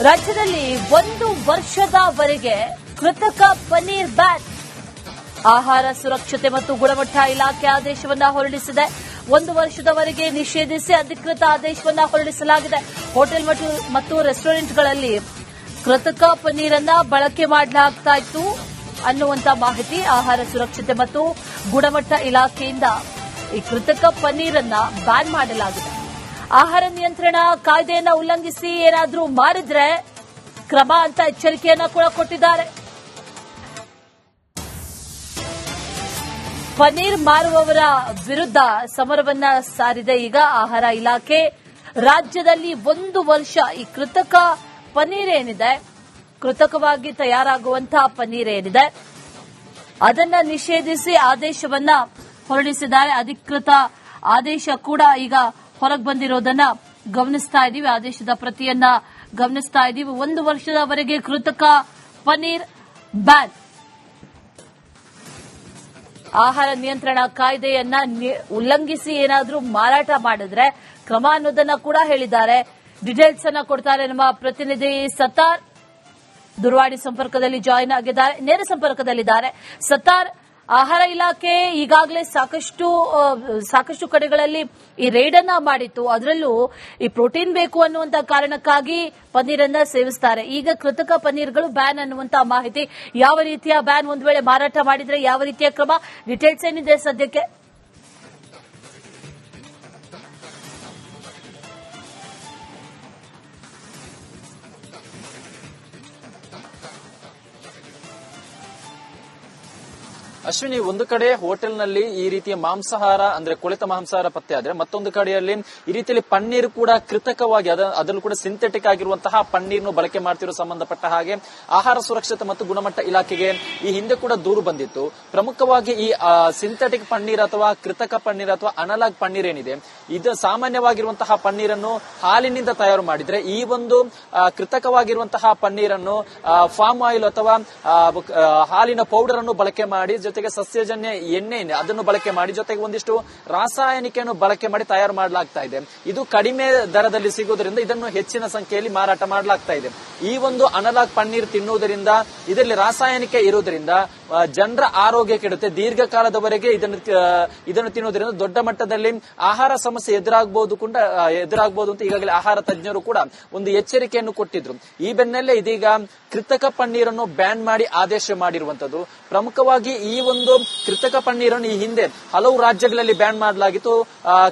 ರಾಜ್ಯದಲ್ಲಿ 1 ವರ್ಷದವರೆಗೆ ಕೃತಕ ಪನ್ನೀರ್ ಬ್ಯಾನ್. ಆಹಾರ ಸುರಕ್ಷತೆ ಮತ್ತು ಗುಣಮಟ್ಟ ಇಲಾಖೆ ಆದೇಶವನ್ನ ಹೊರಡಿಸಿದೆ. 1 ವರ್ಷದವರೆಗೆ ನಿಷೇಧಿಸಿ ಅಧಿಕೃತ ಆದೇಶವನ್ನ ಹೊರಡಿಸಲಾಗಿದೆ. ಹೋಟೆಲ್ ಮತ್ತು ರೆಸ್ಟೋರೆಂಟ್ಗಳಲ್ಲಿ ಕೃತಕ ಪನ್ನೀರನ್ನ ಬಳಕೆ ಮಾಡಲಾಗ್ತಾ ಇತ್ತು ಅನ್ನುವಂತ ಮಾಹಿತಿ. ಆಹಾರ ಸುರಕ್ಷತೆ ಮತ್ತು ಗುಣಮಟ್ಟ ಇಲಾಖೆಯಿಂದ ಈ ಕೃತಕ ಪನ್ನೀರನ್ನ ಬ್ಯಾನ್ ಮಾಡಲಾಗಿದೆ. ಆಹಾರ ನಿಯಂತ್ರಣ ಕಾಯ್ದೆಯನ್ನ ಉಲ್ಲಂಘಿಸಿ ಏನಾದರೂ ಮಾಡಿದ್ರೆ ಕ್ರಮ ಅಂತ ಎಚ್ಚರಿಕೆಯನ್ನ ಕೂಡ ಕೊಟ್ಟಿದ್ದಾರೆ. ಪನ್ನೀರ್ ಮಾರುವವರ ವಿರುದ್ಧ ಸಮರವನ್ನ ಸಾರಿದೆ ಈಗ ಆಹಾರ ಇಲಾಖೆ. ರಾಜ್ಯದಲ್ಲಿ 1 ವರ್ಷ ಈ ಕೃತಕ ಪನ್ನೀರ್ ಏನಿದೆ, ಕೃತಕವಾಗಿ ತಯಾರಾಗುವಂತಹ ಪನ್ನೀರ್ ಏನಿದೆ, ಅದನ್ನ ನಿಷೇಧಿಸಿ ಆದೇಶವನ್ನ ಹೊರಡಿಸಿದ್ದಾರೆ. ಅಧಿಕೃತ ಆದೇಶ ಕೂಡ ಈಗ ಹೊರಗೆ ಬಂದಿರೋದನ್ನ ಗಮನಿಸ್ತಾ ಇದ್ದೀವಿ. ಆದೇಶದ ಪ್ರತಿಯನ್ನ ಗಮನಿಸ್ತಾ ಇದ್ದೀವಿ. 1 ವರ್ಷದವರೆಗೆ ಕೃತಕ ಪನ್ನೀರ್ ಬ್ಯಾನ್. ಆಹಾರ ನಿಯಂತ್ರಣ ಕಾಯ್ದೆಯನ್ನ ಉಲ್ಲಂಘಿಸಿ ಏನಾದರೂ ಮಾರಾಟ ಮಾಡಿದ್ರೆ ಕ್ರಮ ಅನ್ನೋದನ್ನ ಕೂಡ ಹೇಳಿದ್ದಾರೆ. ಡೀಟೇಲ್ಸ್ ಅನ್ನ ಕೊಡ್ತಾರೆ ನಮ್ಮ ಪ್ರತಿನಿಧಿ ಸತ್ತಾರ್. ದೂರವಾಣಿ ಸಂಪರ್ಕದಲ್ಲಿ ಜಾಯಿನ್ ಆಗಿದ್ದಾರೆ, ನೇರ ಸಂಪರ್ಕದಲ್ಲಿದ್ದಾರೆ. ಸತ್ತಾರ್, ಆಹಾರ ಇಲಾಖೆ ಈಗಾಗಲೇ ಸಾಕಷ್ಟು ಕಡೆಗಳಲ್ಲಿ ಈ ರೇಡ್ ಅನ್ನ ಮಾಡಿತ್ತು. ಅದರಲ್ಲೂ ಈ ಪ್ರೋಟೀನ್ ಬೇಕು ಅನ್ನುವಂತ ಕಾರಣಕ್ಕಾಗಿ ಪನ್ನೀರನ್ನ ಸೇವಿಸ್ತಾರೆ. ಈಗ ಕೃತಕ ಪನ್ನೀರ್ಗಳು ಬ್ಯಾನ್ ಅನ್ನುವಂತ ಮಾಹಿತಿ. ಯಾವ ರೀತಿಯ ಬ್ಯಾನ್? ಒಂದು ವೇಳೆ ಮಾರಾಟ ಮಾಡಿದ್ರೆ ಯಾವ ರೀತಿಯ ಕ್ರಮ? ಡೀಟೇಲ್ಸ್ ಏನಿದೆ ಸದ್ಯಕ್ಕೆ? ಅಶ್ವಿನಿ, ಒಂದು ಕಡೆ ಹೋಟೆಲ್ನಲ್ಲಿ ಈ ರೀತಿಯ ಮಾಂಸಾಹಾರ ಅಂದ್ರೆ ಕೊಳೆತ ಮಾಂಸಾಹಾರ ಪತ್ತೆ ಆದ್ರೆ, ಮತ್ತೊಂದು ಕಡೆಯಲ್ಲಿ ಈ ರೀತಿಯಲ್ಲಿ ಪನ್ನೀರ್ ಕೂಡ ಕೃತಕವಾಗಿ ಅದರಲ್ಲೂ ಕೂಡ ಸಿಂಥೆಟಿಕ್ ಆಗಿರುವಂತಹ ಪನ್ನೀರ್ನು ಬಳಕೆ ಮಾಡ್ತಿರೋ ಸಂಬಂಧಪಟ್ಟ ಹಾಗೆ ಆಹಾರ ಸುರಕ್ಷತೆ ಮತ್ತು ಗುಣಮಟ್ಟ ಇಲಾಖೆಗೆ ಈ ಹಿಂದೆ ಕೂಡ ದೂರು ಬಂದಿತ್ತು. ಪ್ರಮುಖವಾಗಿ ಈ ಸಿಂಥೆಟಿಕ್ ಪನ್ನೀರ್ ಅಥವಾ ಕೃತಕ ಪನ್ನೀರ್ ಅಥವಾ ಅನಲಾಗ್ ಪನ್ನೀರ್ ಏನಿದೆ, ಇದು ಸಾಮಾನ್ಯವಾಗಿರುವಂತಹ ಪನ್ನೀರನ್ನು ಹಾಲಿನಿಂದ ತಯಾರು ಮಾಡಿದ್ರೆ, ಈ ಒಂದು ಕೃತಕವಾಗಿರುವಂತಹ ಪನ್ನೀರನ್ನು ಫಾರ್ಮ್ ಆಯಿಲ್ ಅಥವಾ ಹಾಲಿನ ಪೌಡರ್ ಅನ್ನು ಬಳಕೆ ಮಾಡಿ, ಜೊತೆಗೆ ಸಸ್ಯಜನ್ಯ ಎಣ್ಣೆ ಅದನ್ನು ಬಳಕೆ ಮಾಡಿ, ಜೊತೆಗೆ ಒಂದಿಷ್ಟು ರಾಸಾಯನಿಕವನ್ನು ಬಳಕೆ ಮಾಡಿ ತಯಾರು ಮಾಡಲಾಗ್ತಾ ಇದೆ. ಇದು ಕಡಿಮೆ ದರದಲ್ಲಿ ಸಿಗುವುದರಿಂದ ಇದನ್ನು ಹೆಚ್ಚಿನ ಸಂಖ್ಯೆಯಲ್ಲಿ ಮಾರಾಟ ಮಾಡಲಾಗ್ತಾ ಇದೆ. ಈ ಒಂದು ಅನಲಾಗ್ ಪನ್ನೀರ್ ತಿನ್ನುವುದರಿಂದ ಇದರಲ್ಲಿ ರಾಸಾಯನಿಕ ಇರುವುದರಿಂದ ಜನರ ಆರೋಗ್ಯ ಕೆಡುತ್ತೆ. ದೀರ್ಘಕಾಲದವರೆಗೆ ಇದನ್ನು ತಿನ್ನುವುದರಿಂದ ದೊಡ್ಡ ಮಟ್ಟದಲ್ಲಿ ಆಹಾರ ಸಮಸ್ಯೆ ಎದುರಾಗಬಹುದು ಅಂತ ಈಗಾಗಲೇ ಆಹಾರ ತಜ್ಞರು ಕೂಡ ಒಂದು ಎಚ್ಚರಿಕೆಯನ್ನು ಕೊಟ್ಟಿದ್ರು. ಈ ಬೆನ್ನಲ್ಲೇ ಇದೀಗ ಕೃತಕ ಪನ್ನೀರನ್ನು ಬ್ಯಾನ್ ಮಾಡಿ ಆದೇಶ ಮಾಡಿರುವಂತದ್ದು. ಪ್ರಮುಖವಾಗಿ ಈ ಒಂದು ಕೃತಕ ಪನ್ನೀರನ್ನು ಈ ಹಿಂದೆ ಹಲವು ರಾಜ್ಯಗಳಲ್ಲಿ ಬ್ಯಾನ್ ಮಾಡಲಾಗಿತ್ತು.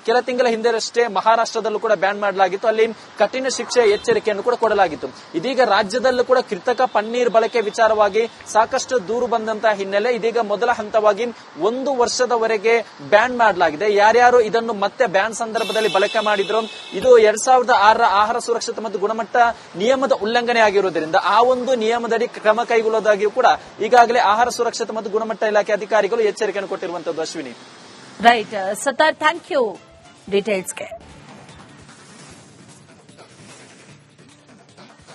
ಕೆಲ ತಿಂಗಳ ಹಿಂದೆಷ್ಟೇ ಮಹಾರಾಷ್ಟ್ರದಲ್ಲೂ ಕೂಡ ಬ್ಯಾನ್ ಮಾಡಲಾಗಿತ್ತು. ಅಲ್ಲಿ ಕಠಿಣ ಶಿಕ್ಷೆ ಎಚ್ಚರಿಕೆಯನ್ನು ಕೂಡ ಕೊಡಲಾಗಿತ್ತು. ಇದೀಗ ರಾಜ್ಯದಲ್ಲೂ ಕೂಡ ಕೃತಕ ಪನ್ನೀರ್ ಬಳಕೆ ವಿಚಾರವಾಗಿ ಸಾಕಷ್ಟು ದೂರು ಬಂದಂತಹ ಹಿನ್ನೆಲೆ ಇದೀಗ ಮೊದಲ ಹಂತವಾಗಿ 1 ವರ್ಷದವರೆಗೆ ಬ್ಯಾನ್ ಮಾಡಲಾಗಿದೆ. ಯಾರ್ಯಾರು ಇದನ್ನು ಮತ್ತೆ ಬ್ಯಾನ್ ಸಂದರ್ಭದಲ್ಲಿ ಬಳಕೆ ಮಾಡಿದ್ರು, ಇದು 2006ರ ಆಹಾರ ಸುರಕ್ಷತೆ ಮತ್ತು ಗುಣಮಟ್ಟ ನಿಯಮದ ಉಲ್ಲಂಘನೆ ಆಗಿರುವುದರಿಂದ ಆ ಒಂದು ನಿಯಮದಡಿ ಕ್ರಮ ಕೈಗೊಳ್ಳುವುದಾಗಿಯೂ ಕೂಡ ಈಗಾಗಲೇ ಆಹಾರ ಸುರಕ್ಷತೆ ಮತ್ತು ಗುಣಮಟ್ಟ ಇಲಾಖೆ ಅಧಿಕಾರಿಗಳು ಎಚ್ಚರಿಕೆಯನ್ನು ಕೊಟ್ಟಿರುವಂತದ್ದು. Ashwini, right Sattar, thank you ಡೀಟೇಲ್ಸ್ಗೆ.